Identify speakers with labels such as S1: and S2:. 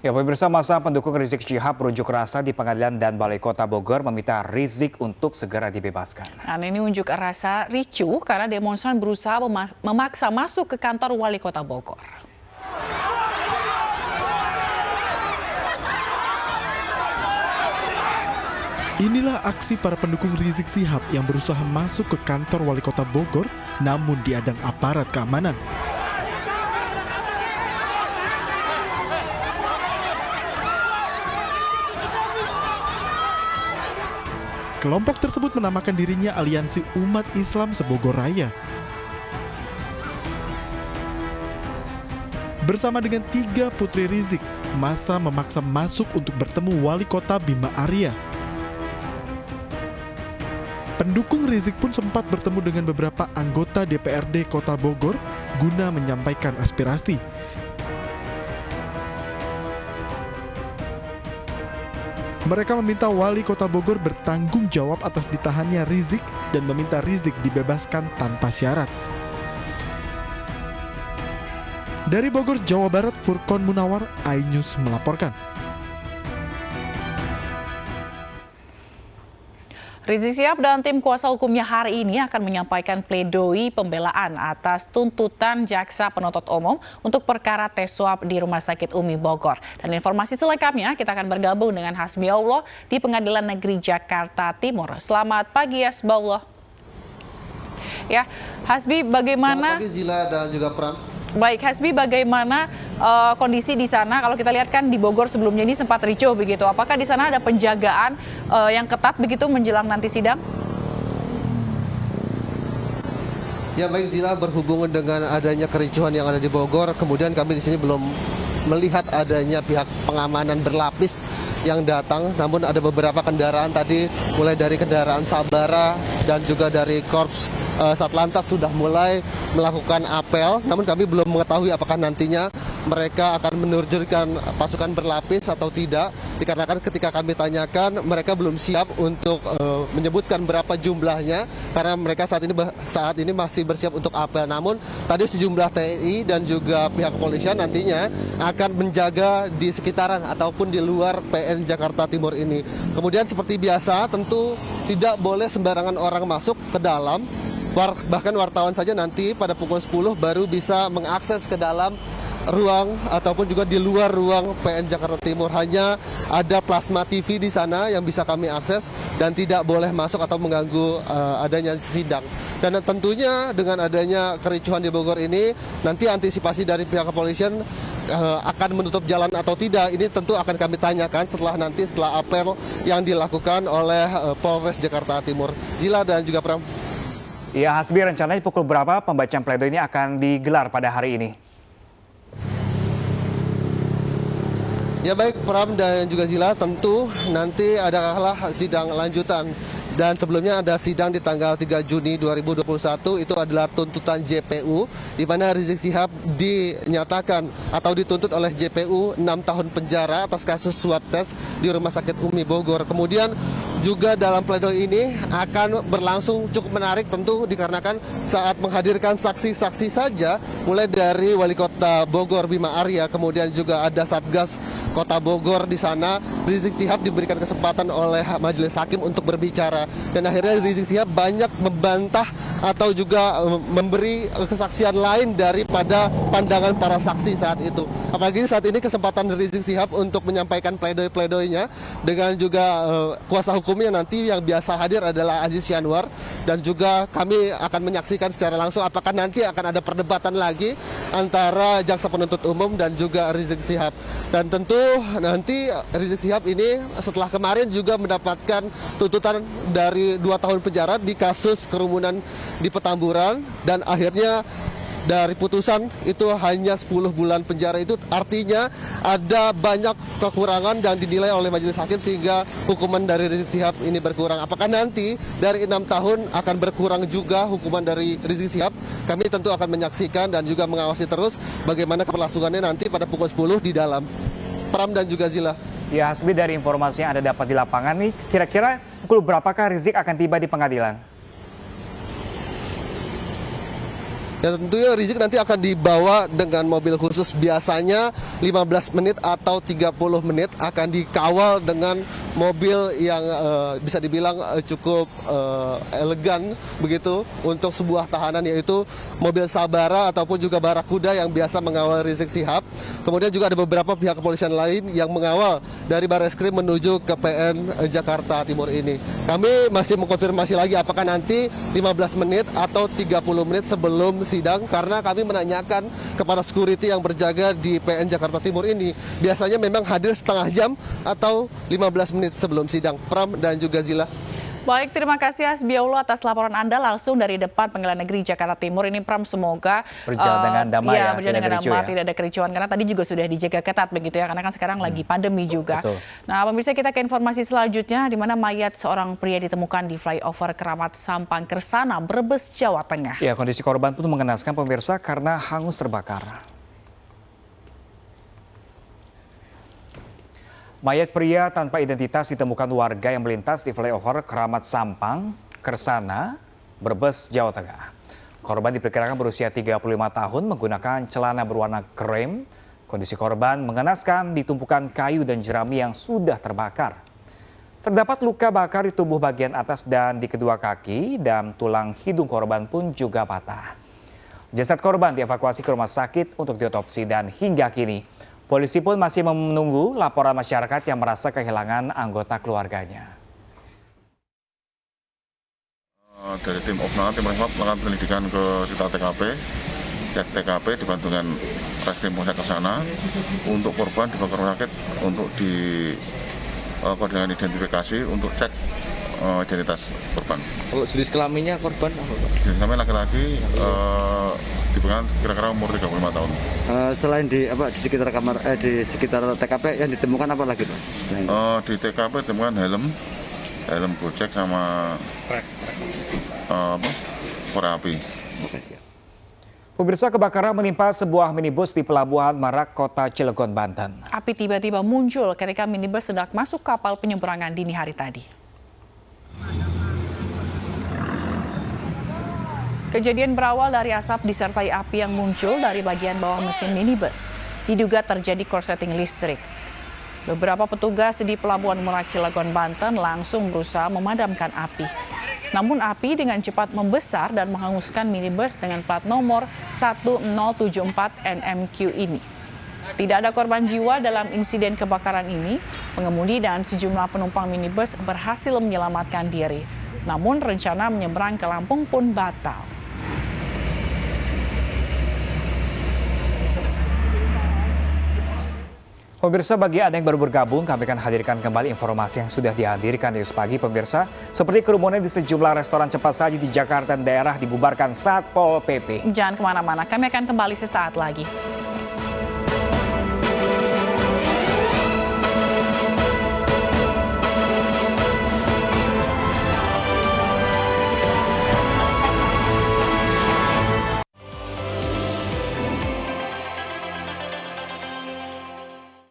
S1: Ya, pemirsa, masa pendukung Rizik Syihab berunjuk rasa di pengadilan dan Balai Kota Bogor meminta Rizik untuk segera dibebaskan.
S2: Nah, ini unjuk rasa ricuh karena demonstran berusaha memaksa masuk ke kantor Wali Kota Bogor.
S3: Inilah aksi para pendukung Rizik Syihab yang berusaha masuk ke kantor Wali Kota Bogor namun diadang aparat keamanan. Kelompok tersebut menamakan dirinya Aliansi Umat Islam Sebogor Raya. Bersama dengan 3 putri Rizik, massa memaksa masuk untuk bertemu Wali Kota Bima Arya. Pendukung Rizik pun sempat bertemu dengan beberapa anggota DPRD Kota Bogor guna menyampaikan aspirasi. Mereka meminta Wali Kota Bogor bertanggung jawab atas ditahannya Rizik dan meminta Rizik dibebaskan tanpa syarat. Dari Bogor, Jawa Barat, Furqon Munawar, iNews melaporkan.
S2: Rizik Syihab dan tim kuasa hukumnya hari ini akan menyampaikan pledoi pembelaan atas tuntutan jaksa penuntut umum untuk perkara tes swab di Rumah Sakit Umi Bogor. Dan informasi selengkapnya kita akan bergabung dengan Hasbiullah di Pengadilan Negeri Jakarta Timur. Selamat pagi Hasbiullah. Ya, Hasbi, bagaimana?
S4: Selamat pagi Zila dan juga Pram.
S2: Baik, Hasbi, bagaimana kondisi di sana? Kalau kita lihat kan di Bogor sebelumnya ini sempat ricuh begitu. Apakah di sana ada penjagaan yang ketat begitu menjelang nanti sidang?
S4: Ya baik Zila, berhubungan dengan adanya kericuhan yang ada di Bogor, kemudian kami di sini belum melihat adanya pihak pengamanan berlapis yang datang, namun ada beberapa kendaraan tadi, mulai dari kendaraan Sabara dan juga dari Korps Satlantas sudah mulai melakukan apel, namun kami belum mengetahui apakah nantinya mereka akan menerjunkan pasukan berlapis atau tidak, dikarenakan ketika kami tanyakan mereka belum siap untuk menyebutkan berapa jumlahnya karena mereka saat ini masih bersiap untuk apel. Namun tadi sejumlah TNI dan juga pihak kepolisian nantinya akan menjaga di sekitaran ataupun di luar PN Jakarta Timur ini. Kemudian seperti biasa tentu tidak boleh sembarangan orang masuk ke dalam. Bahkan wartawan saja nanti pada pukul 10 baru bisa mengakses ke dalam ruang ataupun juga di luar ruang PN Jakarta Timur. Hanya ada plasma TV di sana yang bisa kami akses dan tidak boleh masuk atau mengganggu adanya sidang. Dan tentunya dengan adanya kericuhan di Bogor ini, nanti antisipasi dari pihak kepolisian akan menutup jalan atau tidak, ini tentu akan kami tanyakan setelah apel yang dilakukan oleh Polres Jakarta Timur. Zila dan juga Pram.
S1: Ya, Hasbi, rencananya pukul berapa pembacaan pledoi ini akan digelar pada hari ini?
S4: Ya baik Pram dan juga Zila, tentu nanti adalah sidang lanjutan. Dan sebelumnya ada sidang di tanggal 3 Juni 2021, itu adalah tuntutan JPU, di mana Rizik Syihab dinyatakan atau dituntut oleh JPU 6 tahun penjara atas kasus swab tes di Rumah Sakit Umi Bogor. Kemudian juga dalam pledoi ini akan berlangsung cukup menarik tentu dikarenakan saat menghadirkan saksi-saksi saja, mulai dari Wali Kota Bogor Bima Arya, kemudian juga ada Satgas Kota Bogor di sana. Rizik Syihab diberikan kesempatan oleh majelis hakim untuk berbicara, dan akhirnya Rizik Syihab banyak membantah atau juga memberi kesaksian lain daripada pandangan para saksi saat itu. Apalagi saat ini kesempatan Rizik Syihab untuk menyampaikan pledoi-pledoinya dengan juga kuasa hukumnya nanti yang biasa hadir adalah Aziz Syanwar, dan juga kami akan menyaksikan secara langsung apakah nanti akan ada perdebatan lagi antara jaksa penuntut umum dan juga Rizik Syihab. Dan tentu nanti Rizik Syihab ini setelah kemarin juga mendapatkan tuntutan dari 2 tahun penjara di kasus kerumunan di Petamburan, dan akhirnya dari putusan itu hanya 10 bulan penjara. Itu artinya ada banyak kekurangan dan dinilai oleh majelis hakim sehingga hukuman dari Rizik Syihab ini berkurang. Apakah nanti dari 6 tahun akan berkurang juga hukuman dari Rizik Syihab? Kami tentu akan menyaksikan dan juga mengawasi terus bagaimana keberlangsungannya nanti pada pukul 10 di dalam. Pram dan juga Zila.
S1: Ya, Hasbi, dari informasi yang Anda dapat di lapangan nih, kira-kira pukul berapakah Rizik akan tiba di pengadilan?
S4: Ya tentunya Rizik nanti akan dibawa dengan mobil khusus, biasanya 15 menit atau 30 menit akan dikawal dengan mobil yang bisa dibilang cukup elegan begitu untuk sebuah tahanan, yaitu mobil Sabara ataupun juga Barakuda yang biasa mengawal Rizik Syihab. Kemudian juga ada beberapa pihak kepolisian lain yang mengawal dari Barreskrim menuju ke PN Jakarta Timur ini. Kami masih mengkonfirmasi lagi apakah nanti 15 menit atau 30 menit sebelum sidang, karena kami menanyakan kepada security yang berjaga di PN Jakarta Timur ini, biasanya memang hadir setengah jam atau 15 menit sebelum sidang. Pram dan juga Zila.
S2: Baik, terima kasih Hasbiaullah atas laporan Anda langsung dari depan Pengadilan Negeri Jakarta Timur. Ini Pram, semoga
S1: berjalan dengan damai ya,
S2: berjalan dengan damai, tidak ada kericuan, karena tadi juga sudah dijaga ketat begitu ya, karena kan sekarang lagi pandemi juga.
S1: Betul.
S2: Nah, pemirsa, kita ke informasi selanjutnya, di mana mayat seorang pria ditemukan di flyover Keramat Sampang Kersana, Brebes, Jawa Tengah.
S1: Ya, kondisi korban pun mengenaskan pemirsa karena hangus terbakar. Mayat pria tanpa identitas ditemukan warga yang melintas di flyover Keramat Sampang, Kersana, Brebes, Jawa Tengah. Korban diperkirakan berusia 35 tahun menggunakan celana berwarna krem. Kondisi korban mengenaskan di tumpukan kayu dan jerami yang sudah terbakar. Terdapat luka bakar di tubuh bagian atas dan di kedua kaki, dan tulang hidung korban pun juga patah. Jasad korban dievakuasi ke rumah sakit untuk diotopsi, dan hingga kini polisi pun masih menunggu laporan masyarakat yang merasa kehilangan anggota keluarganya.
S5: Dari tim Opnal, tim Resmob melakukan penyelidikan ke sekitar TKP. Cek TKP dibantu dengan Reskrim Polsek Kersana. Untuk korban dibawa ke rumah sakit untuk dengan identifikasi untuk cek identitas korban.
S6: Kalau jenis kelaminnya korban apa, Pak?
S5: Jenis kelamin laki-laki, diberikan kira-kira umur 35 tahun.
S6: Selain di sekitar di sekitar TKP yang ditemukan apa lagi, Mas?
S5: Di TKP ditemukan helm gojek sama korek api.
S6: Oke, siap.
S1: Pemirsa, kebakaran menimpa sebuah minibus di Pelabuhan Merak, Kota Cilegon, Banten.
S2: Api tiba-tiba muncul ketika minibus sedang masuk kapal penyeberangan dini hari tadi. Kejadian berawal dari asap disertai api yang muncul dari bagian bawah mesin minibus. Diduga terjadi korsleting listrik. Beberapa petugas di Pelabuhan Merak, Cilegon, Banten langsung berusaha memadamkan api. Namun api dengan cepat membesar dan menghanguskan minibus dengan plat nomor 1074 NMQ ini. Tidak ada korban jiwa dalam insiden kebakaran ini. Pengemudi dan sejumlah penumpang minibus berhasil menyelamatkan diri. Namun rencana menyeberang ke Lampung pun batal.
S1: Pemirsa, bagi Anda yang baru bergabung, kami akan hadirkan kembali informasi yang sudah dihadirkan di pagi. Pemirsa, seperti kerumunan di sejumlah restoran cepat saji di Jakarta dan daerah dibubarkan Satpol PP.
S2: Jangan kemana-mana, kami akan kembali sesaat lagi.